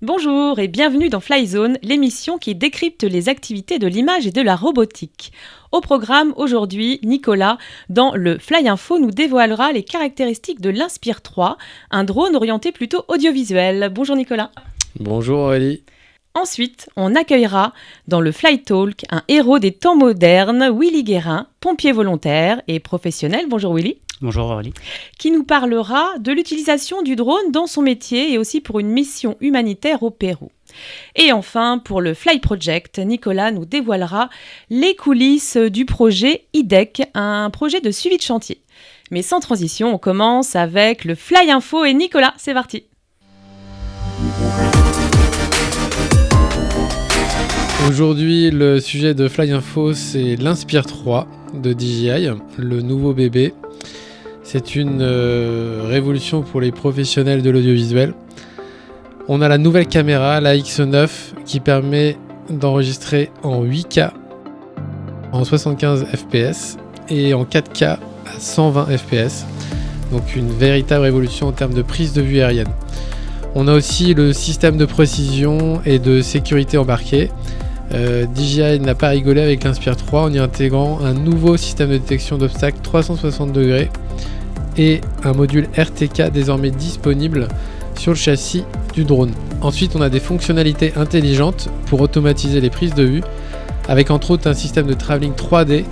Bonjour et bienvenue dans Flyzone, l'émission qui décrypte les activités de l'image et de la robotique. Au programme aujourd'hui, Nicolas, dans le Fly Info, nous dévoilera les caractéristiques de l'Inspire 3, un drone orienté plutôt audiovisuel. Bonjour Nicolas. Bonjour Aurélie. Ensuite, on accueillera dans le Fly Talk un héros des temps modernes, Willy Guérin, pompier volontaire et professionnel. Bonjour Willy. Bonjour Aurélie. Qui nous parlera de l'utilisation du drone dans son métier et aussi pour une mission humanitaire au Pérou. Et enfin, pour le Fly Project, Nicolas nous dévoilera les coulisses du projet IDEC, un projet de suivi de chantier. Mais sans transition, on commence avec le Fly Info et Nicolas, c'est parti. Aujourd'hui, le sujet de Fly Info, c'est l'Inspire 3 de DJI, le nouveau bébé. C'est une révolution pour les professionnels de l'audiovisuel. On a la nouvelle caméra, la X9, qui permet d'enregistrer en 8K, en 75 fps et en 4K à 120 fps. Donc une véritable révolution en termes de prise de vue aérienne. On a aussi le système de précision et de sécurité embarqué. DJI n'a pas rigolé avec l'Inspire 3 en y intégrant un nouveau système de détection d'obstacles 360 degrés et un module RTK désormais disponible sur le châssis du drone. Ensuite, on a des fonctionnalités intelligentes pour automatiser les prises de vue, avec entre autres un système de travelling 3D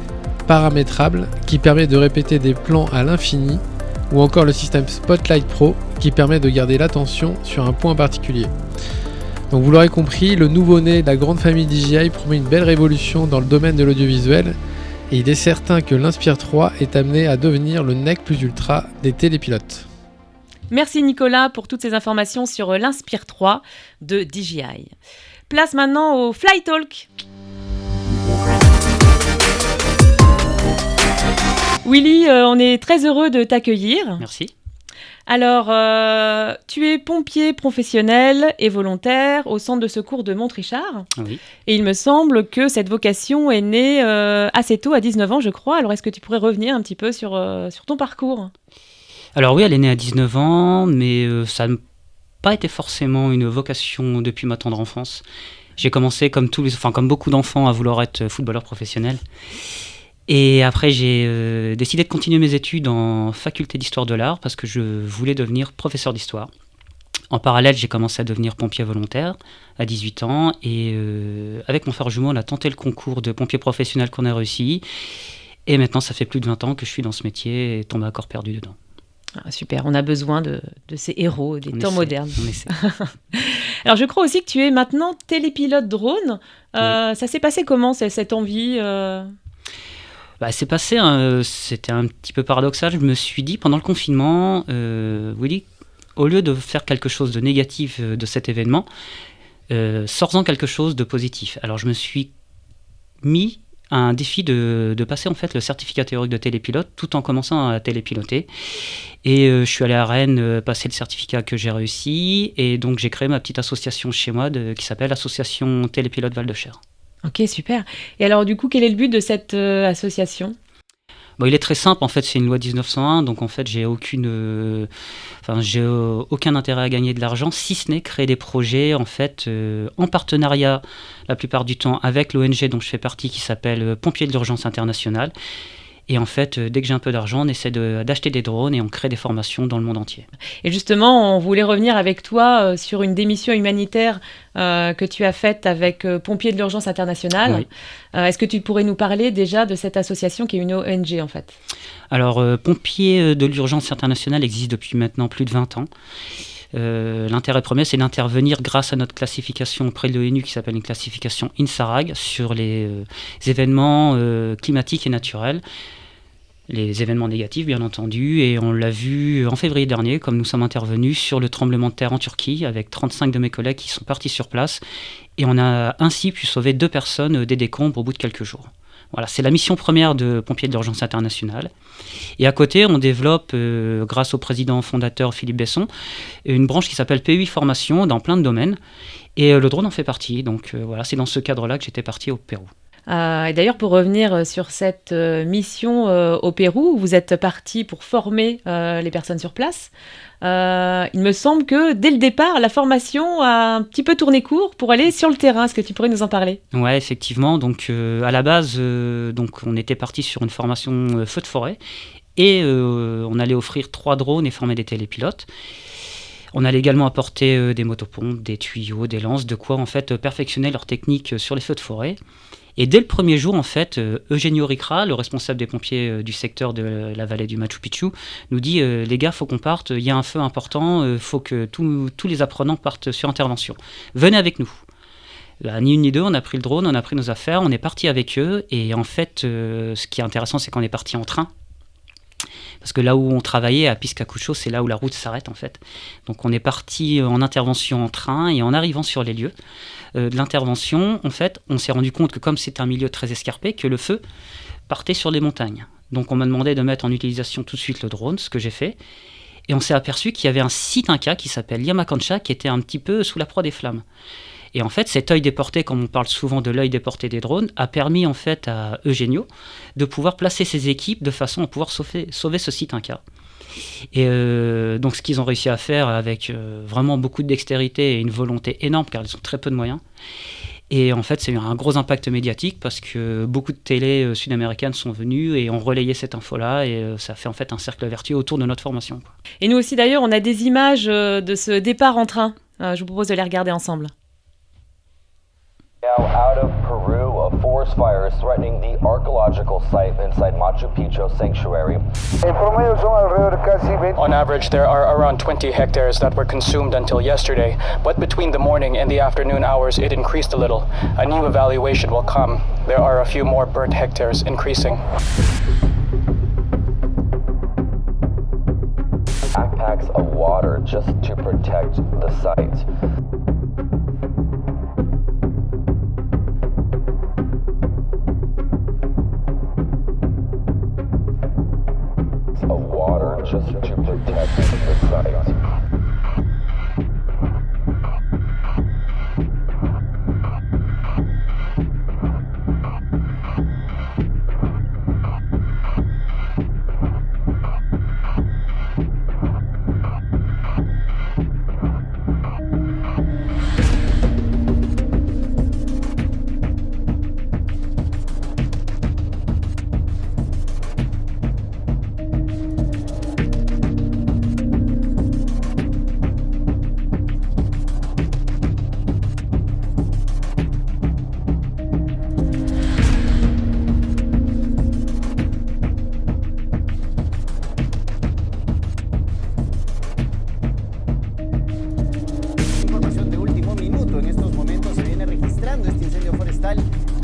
paramétrable qui permet de répéter des plans à l'infini, ou encore le système Spotlight Pro qui permet de garder l'attention sur un point particulier. Donc vous l'aurez compris, le nouveau-né de la grande famille DJI promet une belle révolution dans le domaine de l'audiovisuel, et il est certain que l'Inspire 3 est amené à devenir le nec plus ultra des télépilotes. Merci Nicolas pour toutes ces informations sur l'Inspire 3 de DJI. Place maintenant au Fly Talk. Willy, on est très heureux de t'accueillir. Merci. Alors, tu es pompier professionnel et volontaire au centre de secours de Montrichard. Oui. Et il me semble que cette vocation est née assez tôt, à 19 ans, je crois. Alors, est-ce que tu pourrais revenir un petit peu sur ton parcours ? Alors oui, elle est née à 19 ans, mais ça n'a pas été forcément une vocation depuis ma tendre enfance. J'ai commencé comme beaucoup d'enfants à vouloir être footballeur professionnel. Et après, j'ai décidé de continuer mes études en faculté d'histoire de l'art parce que je voulais devenir professeur d'histoire. En parallèle, j'ai commencé à devenir pompier volontaire à 18 ans et avec mon frère jumeau, on a tenté le concours de pompier professionnel qu'on a réussi. Et maintenant, ça fait plus de 20 ans que je suis dans ce métier et tombé à corps perdu dedans. Ah, super, on a besoin de ces héros des temps modernes. On essaie. Alors, je crois aussi que tu es maintenant télépilote drone. Oui. Ça s'est passé comment, cette envie C'est passé, c'était un petit peu paradoxal. Je me suis dit, pendant le confinement, Willy, au lieu de faire quelque chose de négatif de cet événement, sors-en quelque chose de positif. Alors, je me suis mis à un défi de passer en fait le certificat théorique de télépilote tout en commençant à télépiloter. Et je suis allé à Rennes passer le certificat que j'ai réussi. Et donc, j'ai créé ma petite association chez moi qui s'appelle Association Télépilote Val-de-Cher. Ok, super. Et alors, du coup, quel est le but de cette association ? Il est très simple, en fait, c'est une loi 1901, donc en fait, j'ai aucun intérêt à gagner de l'argent, si ce n'est créer des projets, en fait, en partenariat, la plupart du temps, avec l'ONG dont je fais partie, qui s'appelle Pompiers de l'Urgence Internationale. Et en fait, dès que j'ai un peu d'argent, on essaie d'acheter des drones et on crée des formations dans le monde entier. Et justement, on voulait revenir avec toi sur une des missions humanitaires que tu as faite avec Pompiers de l'Urgence Internationale. Oui. Est-ce que tu pourrais nous parler déjà de cette association qui est une ONG en fait ? Alors, Pompiers de l'Urgence Internationale existe depuis maintenant plus de 20 ans. L'intérêt premier, c'est d'intervenir grâce à notre classification auprès de l'ONU qui s'appelle une classification INSARAG sur les événements climatiques et naturels. Les événements négatifs, bien entendu, et on l'a vu en février dernier, comme nous sommes intervenus sur le tremblement de terre en Turquie, avec 35 de mes collègues qui sont partis sur place, et on a ainsi pu sauver 2 personnes des décombres au bout de quelques jours. Voilà, c'est la mission première de Pompiers de l'Urgence Internationale. Et à côté, on développe, grâce au président fondateur Philippe Besson, une branche qui s'appelle PUI Formation dans plein de domaines. Et le drone en fait partie. Donc voilà, c'est dans ce cadre-là que j'étais parti au Pérou. Et d'ailleurs, pour revenir sur cette mission au Pérou, vous êtes parti pour former les personnes sur place. Il me semble que dès le départ, la formation a un petit peu tourné court pour aller sur le terrain. Est-ce que tu pourrais nous en parler ? Ouais, effectivement. Donc, à la base, on était parti sur une formation feu de forêt et on allait offrir 3 drones et former des télépilotes. On allait également apporter des motopompes, des tuyaux, des lances, de quoi en fait perfectionner leur technique sur les feux de forêt. Et dès le premier jour, en fait, Eugenio Ricra, le responsable des pompiers du secteur de la vallée du Machu Picchu, nous dit les gars, faut qu'on parte, il y a un feu important, faut que tous les apprenants partent sur intervention. Venez avec nous. Ni une ni deux, on a pris le drone, on a pris nos affaires, on est parti avec eux. Et en fait, ce qui est intéressant, c'est qu'on est parti en train. Parce que là où on travaillait, à Piscacucho, c'est là où la route s'arrête en fait. Donc on est parti en intervention en train et en arrivant sur les lieux de l'intervention, en fait, on s'est rendu compte que comme c'est un milieu très escarpé, que le feu partait sur les montagnes. Donc on m'a demandé de mettre en utilisation tout de suite le drone, ce que j'ai fait. Et on s'est aperçu qu'il y avait un site Inca qui s'appelle Yamacancha qui était un petit peu sous la proie des flammes. Et en fait, cet œil déporté, comme on parle souvent de l'œil déporté des drones, a permis en fait à Eugenio de pouvoir placer ses équipes de façon à pouvoir sauver ce site Inca. Et donc ce qu'ils ont réussi à faire avec vraiment beaucoup de dextérité et une volonté énorme, car ils ont très peu de moyens. Et en fait, c'est eu un gros impact médiatique parce que beaucoup de télés sud-américaines sont venues et ont relayé cette info-là et ça fait en fait un cercle vertueux autour de notre formation. Et nous aussi d'ailleurs, on a des images de ce départ en train. Je vous propose de les regarder ensemble. Now out of Peru, a forest fire is threatening the archaeological site inside Machu Picchu Sanctuary. On average, there are around 20 hectares that were consumed until yesterday, but between the morning and the afternoon hours, it increased a little. A new evaluation will come. There are a few more burnt hectares increasing. Backpacks of water just to protect the site. Just to protect the site.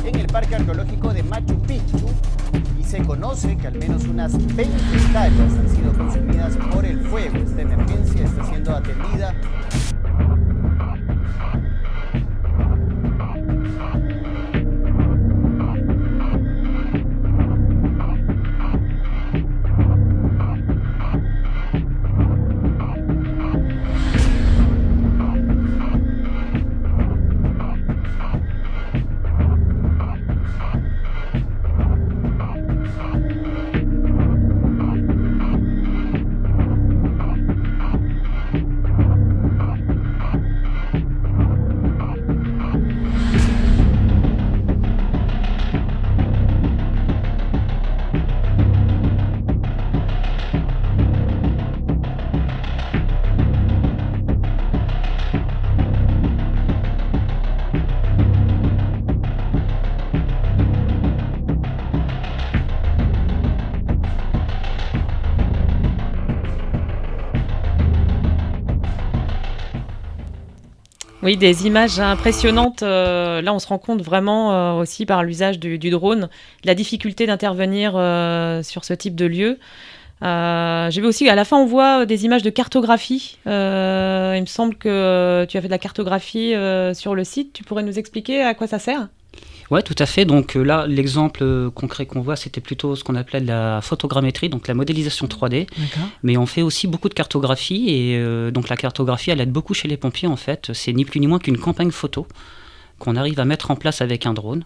En el Parque Arqueológico de Machu Picchu y se conoce que al menos unas 20 hectáreas han sido consumidas por el fuego. Esta emergencia está siendo atendida. Oui, des images impressionnantes. Là, on se rend compte vraiment aussi par l'usage du drone, de la difficulté d'intervenir sur ce type de lieu. J'ai vu aussi, à la fin, on voit des images de cartographie. Il me semble que tu as fait de la cartographie sur le site. Tu pourrais nous expliquer à quoi ça sert ? Oui, tout à fait. Donc là, l'exemple concret qu'on voit, c'était plutôt ce qu'on appelait la photogrammétrie, donc la modélisation 3D. D'accord. Mais on fait aussi beaucoup de cartographie et donc la cartographie, elle aide beaucoup chez les pompiers en fait. C'est ni plus ni moins qu'une campagne photo qu'on arrive à mettre en place avec un drone.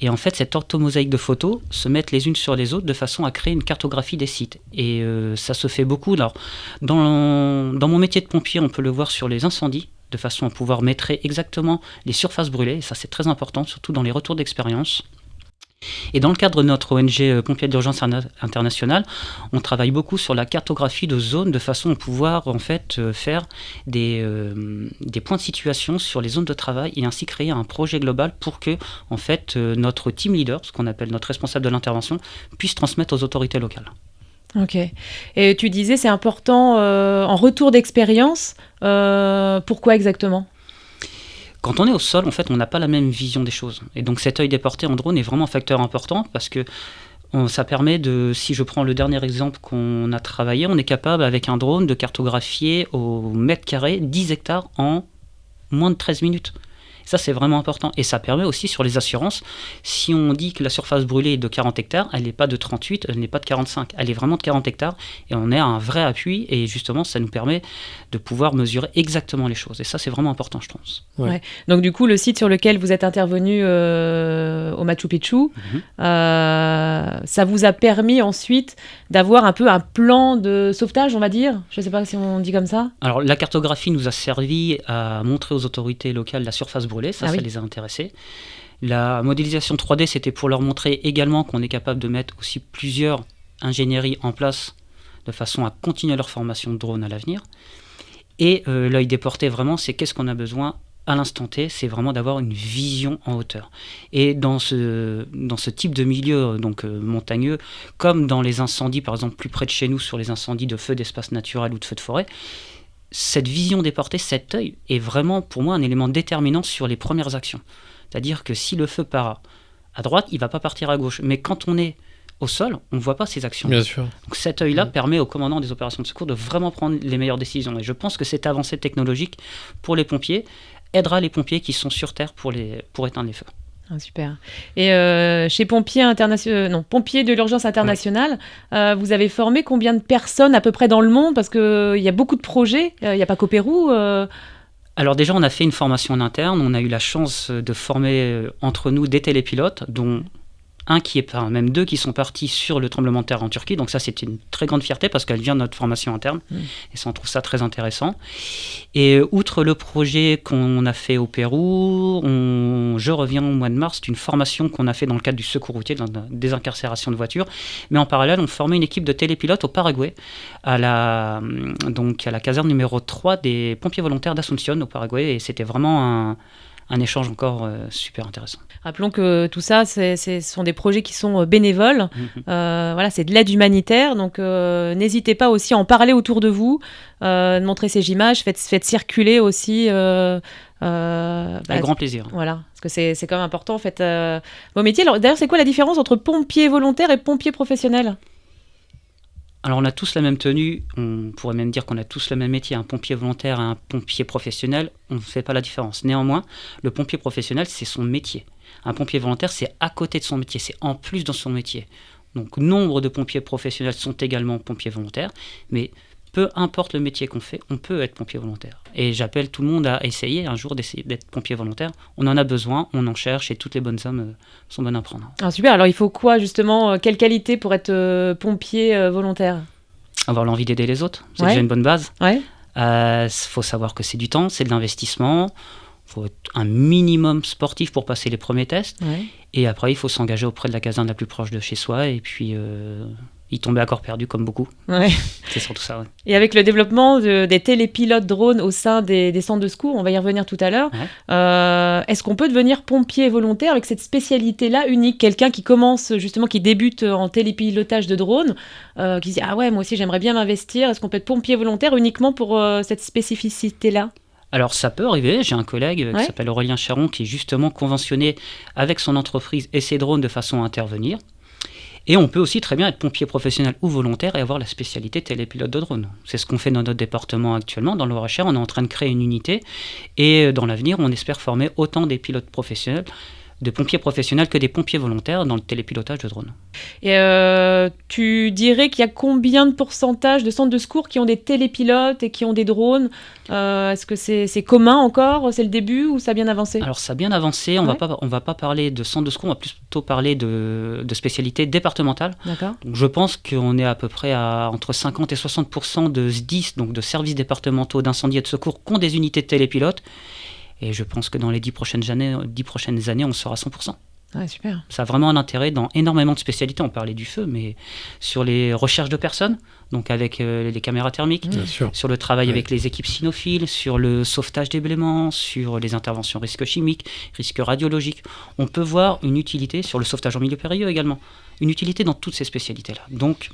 Et en fait, cette orthomosaïque de photos se mettent les unes sur les autres de façon à créer une cartographie des sites. Et ça se fait beaucoup. Alors, dans mon métier de pompier, on peut le voir sur les incendies, de façon à pouvoir mettre exactement les surfaces brûlées. Et ça, c'est très important, surtout dans les retours d'expérience. Et dans le cadre de notre ONG Pompiers d'urgence internationale, on travaille beaucoup sur la cartographie de zones de façon à pouvoir en fait faire des points de situation sur les zones de travail et ainsi créer un projet global pour que en fait notre team leader, ce qu'on appelle notre responsable de l'intervention, puisse transmettre aux autorités locales. Ok. Et tu disais c'est important en retour d'expérience. Pourquoi exactement ? Quand on est au sol, en fait, on n'a pas la même vision des choses. Et donc cet œil déporté en drone est vraiment un facteur important parce que ça permet de, si je prends le dernier exemple qu'on a travaillé, on est capable avec un drone de cartographier au mètre carré 10 hectares en moins de 13 minutes. Ça, c'est vraiment important. Et ça permet aussi sur les assurances, si on dit que la surface brûlée est de 40 hectares, elle n'est pas de 38, elle n'est pas de 45. Elle est vraiment de 40 hectares et on a un vrai appui. Et justement, ça nous permet de pouvoir mesurer exactement les choses. Et ça, c'est vraiment important, je pense. Ouais. Donc du coup, le site sur lequel vous êtes intervenu au Machu Picchu, ça vous a permis ensuite d'avoir un peu un plan de sauvetage, on va dire. Je ne sais pas si on dit comme ça. Alors, la cartographie nous a servi à montrer aux autorités locales la surface brûlée. Ça les a intéressés. La modélisation 3D, c'était pour leur montrer également qu'on est capable de mettre aussi plusieurs ingénieries en place de façon à continuer leur formation de drone à l'avenir. Et l'œil déporté, vraiment, c'est qu'est-ce qu'on a besoin à l'instant T, c'est vraiment d'avoir une vision en hauteur. Et dans ce type de milieu donc montagneux, comme dans les incendies, par exemple, plus près de chez nous, sur les incendies de feux d'espace naturel ou de feux de forêt, cette vision déportée, cet œil, est vraiment pour moi un élément déterminant sur les premières actions. C'est-à-dire que si le feu part à droite, il ne va pas partir à gauche. Mais quand on est au sol, on ne voit pas ces actions. Bien sûr. Donc cet œil-là permet au commandant des opérations de secours de vraiment prendre les meilleures décisions. Et je pense que cette avancée technologique pour les pompiers aidera les pompiers qui sont sur Terre pour éteindre les feux. Ah, super. Et chez Pompiers de l'urgence internationale, vous avez formé combien de personnes à peu près dans le monde ? Parce qu'il y a beaucoup de projets, il n'y a pas qu'au Pérou. Alors déjà, on a fait une formation en interne. On a eu la chance de former entre nous des télépilotes, dont même deux qui sont partis sur le tremblement de terre en Turquie. Donc ça, c'est une très grande fierté parce qu'elle vient de notre formation interne. Et ça, on trouve ça très intéressant. Et outre le projet qu'on a fait au Pérou, je reviens au mois de mars d'une formation qu'on a fait dans le cadre du secours routier, de la désincarcération de voitures. Mais en parallèle, on formait une équipe de télépilotes au Paraguay, à la caserne numéro 3 des pompiers volontaires d'Asunción au Paraguay. Et c'était vraiment un échange encore super intéressant. Rappelons que tout ça, ce sont des projets qui sont bénévoles. Voilà, c'est de l'aide humanitaire. Donc, n'hésitez pas aussi à en parler autour de vous, de montrer ces images. Faites circuler aussi. Avec grand plaisir. Voilà, parce que c'est quand même important en fait. Vos métiers. Alors, d'ailleurs, c'est quoi la différence entre pompier volontaire et pompier professionnel ? Alors on a tous la même tenue, on pourrait même dire qu'on a tous le même métier, un pompier volontaire et un pompier professionnel, on ne fait pas la différence. Néanmoins, le pompier professionnel, c'est son métier. Un pompier volontaire, c'est à côté de son métier, c'est en plus dans son métier. Donc nombre de pompiers professionnels sont également pompiers volontaires, mais peu importe le métier qu'on fait, on peut être pompier volontaire. Et j'appelle tout le monde à essayer un jour d'être pompier volontaire. On en a besoin, on en cherche et toutes les bonnes âmes sont bonnes à prendre. Ah, super, alors il faut quoi justement, quelle qualité pour être pompier volontaire ? Avoir l'envie d'aider les autres, c'est déjà une bonne base. Ouais. Faut savoir que c'est du temps, c'est de l'investissement. Il faut être un minimum sportif pour passer les premiers tests. Ouais. Et après, il faut s'engager auprès de la caserne la plus proche de chez soi et puis y tomber à corps perdu comme beaucoup. Ouais. C'est surtout ça. Ouais. Et avec le développement des télépilotes drones au sein des centres de secours, on va y revenir tout à l'heure, est-ce qu'on peut devenir pompier volontaire avec cette spécialité-là unique ? Quelqu'un qui commence justement, qui débute en télépilotage de drone, qui se dit « Ah ouais, moi aussi j'aimerais bien m'investir », est-ce qu'on peut être pompier volontaire uniquement pour cette spécificité-là ? Alors ça peut arriver, j'ai un collègue qui s'appelle Aurélien Charon qui est justement conventionné avec son entreprise et ses drones de façon à intervenir. Et on peut aussi très bien être pompier professionnel ou volontaire et avoir la spécialité télépilote de drone. C'est ce qu'on fait dans notre département actuellement. Dans le Loir-et-Cher, on est en train de créer une unité et dans l'avenir, on espère former autant des pilotes professionnels de pompiers professionnels que des pompiers volontaires dans le télépilotage de drones. Et tu dirais qu'il y a combien de pourcentage de centres de secours qui ont des télépilotes et qui ont des drones ? Est-ce que c'est commun encore ? C'est le début ou ça a bien avancé ? Alors ça a bien avancé, on va pas parler de centres de secours, on va plutôt parler de spécialités départementales. D'accord. Donc, je pense qu'on est à peu près à entre 50 et 60% de SDIS, donc de services départementaux d'incendie et de secours, qui ont des unités de télépilote. Et je pense que dans les 10 prochaines années, on sera à 100%. Ouais, super. Ça a vraiment un intérêt dans énormément de spécialités. On parlait du feu, mais sur les recherches de personnes, donc avec les caméras thermiques, Bien sûr. sur le travail avec les équipes cynophiles, sur le sauvetage d'éléments, sur les interventions risques chimiques, risques radiologiques. On peut voir une utilité sur le sauvetage en milieu périlleux également. Une utilité dans toutes ces spécialités-là. Donc,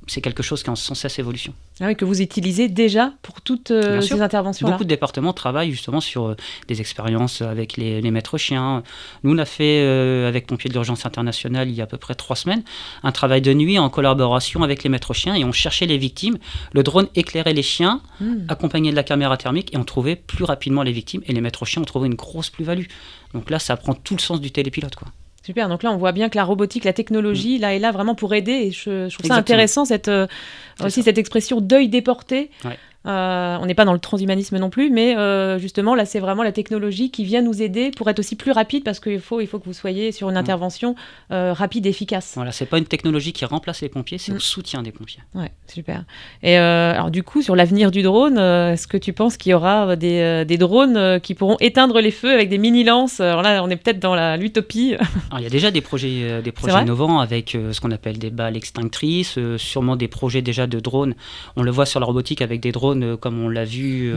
c'est quelque chose qui est en sans cesse évolution. Ah oui, que vous utilisez déjà pour toutes ces interventions-là. Beaucoup de départements travaillent justement sur des expériences avec les maîtres chiens. Nous, on a fait, avec Pompiers de l'Urgence Internationale, il y a à peu près 3 semaines, un travail de nuit en collaboration avec les maîtres chiens et on cherchait les victimes. Le drone éclairait les chiens, accompagné de la caméra thermique, et on trouvait plus rapidement les victimes. Et les maîtres chiens ont trouvé une grosse plus-value. Donc là, ça prend tout le sens du télépilote, quoi. Super, donc là on voit bien que la robotique, la technologie, là est là vraiment pour aider, et je trouve ça Exactement. intéressant cette expression d'œil déporté. Ouais. On n'est pas dans le transhumanisme non plus, mais justement là c'est vraiment la technologie qui vient nous aider pour être aussi plus rapide, parce qu'il faut que vous soyez sur une intervention rapide et efficace. Voilà, c'est pas une technologie qui remplace les pompiers, c'est au soutien des pompiers. Ouais, super. Et alors du coup, sur l'avenir du drone, est-ce que tu penses qu'il y aura des drones qui pourront éteindre les feux avec des mini-lances ? Alors là, on est peut-être dans l'utopie. Alors, il y a déjà des projets innovants avec ce qu'on appelle des balles extinctrices, sûrement des projets déjà de drones. On le voit sur la robotique avec des drones comme on l'a vu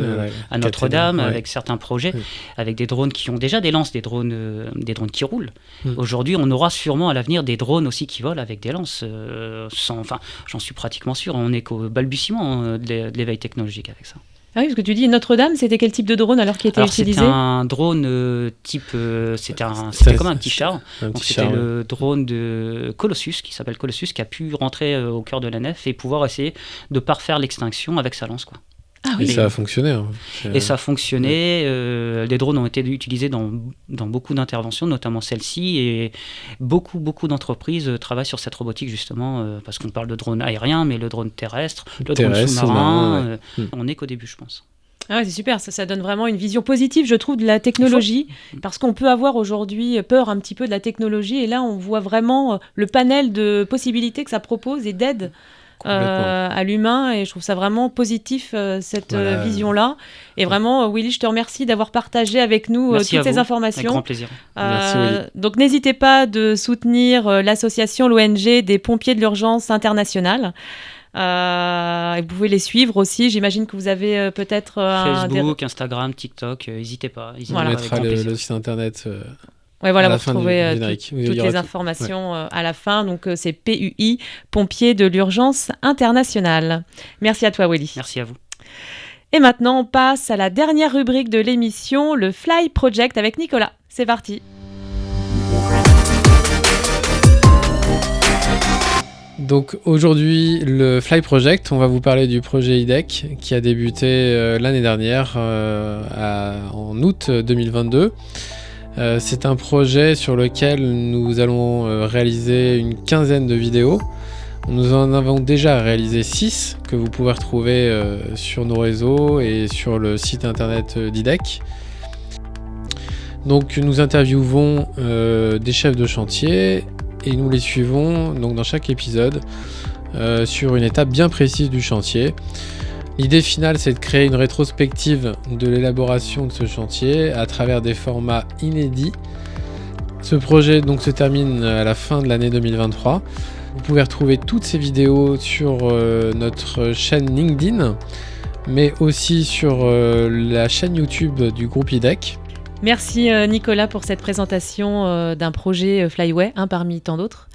à Notre-Dame, avec certains projets, avec des drones qui ont déjà des lances, des drones qui roulent. Aujourd'hui, on aura sûrement à l'avenir des drones aussi qui volent avec des lances. J'en suis pratiquement sûr. On est qu'au balbutiement de l'éveil technologique avec ça. Ah oui, parce que tu dis Notre-Dame, c'était quel type de drone alors qui était utilisé ? C'était un drone c'était comme un petit char. C'était le drone de Colossus, qui s'appelle Colossus, qui a pu rentrer au cœur de la nef et pouvoir essayer de parfaire l'extinction avec sa lance, quoi. Ah oui. Et ça a fonctionné. Hein. Et ça a fonctionné. Les drones ont été utilisés dans beaucoup d'interventions, notamment celle-ci. Et beaucoup d'entreprises travaillent sur cette robotique, justement, parce qu'on parle de drone aérien, mais le drone terrestre, le drone sous-marin. On n'est qu'au début, je pense. Ah ouais, c'est super, ça donne vraiment une vision positive, je trouve, de la technologie, parce qu'on peut avoir aujourd'hui peur un petit peu de la technologie, et là, on voit vraiment le panel de possibilités que ça propose et d'aide à l'humain, et je trouve ça vraiment positif, cette vision-là. Et vraiment, Willy, je te remercie d'avoir partagé avec nous toutes ces informations. Avec grand plaisir. Merci, Willy. Donc n'hésitez pas de soutenir l'association, l'ONG des Pompiers de l'Urgence Internationale. Et vous pouvez les suivre aussi. J'imagine que vous avez peut-être Facebook, Instagram, TikTok. N'hésitez pas. On mettra le site internet. Voilà, vous retrouvez toutes les informations à la fin. Donc c'est PUI, Pompiers de l'Urgence Internationale. Merci à toi, Willy. Merci à vous. Et maintenant, on passe à la dernière rubrique de l'émission, le Fly Project avec Nicolas. C'est parti. Donc aujourd'hui, le Fly Project, on va vous parler du projet IDEC qui a débuté l'année dernière en août 2022. C'est un projet sur lequel nous allons réaliser une quinzaine de vidéos. Nous en avons déjà réalisé 6 que vous pouvez retrouver sur nos réseaux et sur le site internet d'IDEC. Donc nous interviewons des chefs de chantier et nous les suivons donc dans chaque épisode sur une étape bien précise du chantier. L'idée finale, c'est de créer une rétrospective de l'élaboration de ce chantier à travers des formats inédits. Ce projet donc se termine à la fin de l'année 2023. Vous pouvez retrouver toutes ces vidéos sur notre chaîne LinkedIn, mais aussi sur la chaîne YouTube du groupe IDEC. Merci Nicolas pour cette présentation d'un projet Flyway, parmi tant d'autres.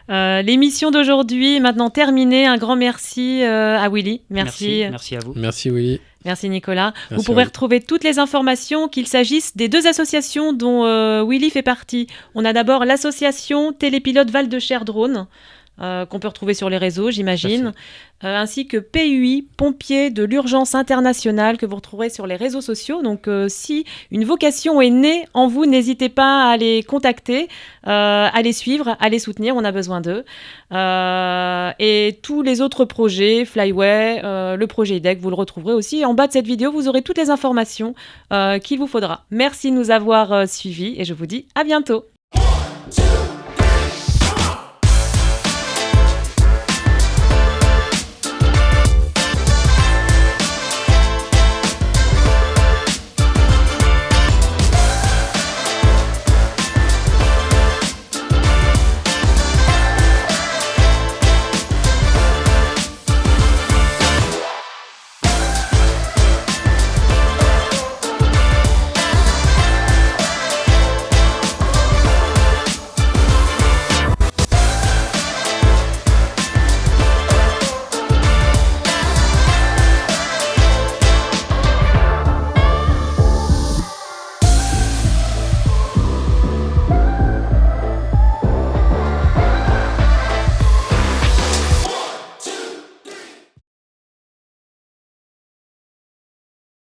L'émission d'aujourd'hui est maintenant terminée. Un grand merci à Willy. Merci à vous. Merci Willy. Merci Nicolas. Merci vous pourrez retrouver toutes les informations, qu'il s'agisse des 2 associations dont Willy fait partie. On a d'abord l'association Télépilote Val de Cher Drone. qu'on peut retrouver sur les réseaux, j'imagine, ainsi que PUI, Pompiers de l'Urgence Internationale, que vous retrouverez sur les réseaux sociaux. Donc, si une vocation est née en vous, n'hésitez pas à les contacter, à les suivre, à les soutenir, on a besoin d'eux. Et tous les autres projets, Flyway, le projet IDEC, vous le retrouverez aussi. En bas de cette vidéo, vous aurez toutes les informations qu'il vous faudra. Merci de nous avoir suivis et je vous dis à bientôt. 1, 2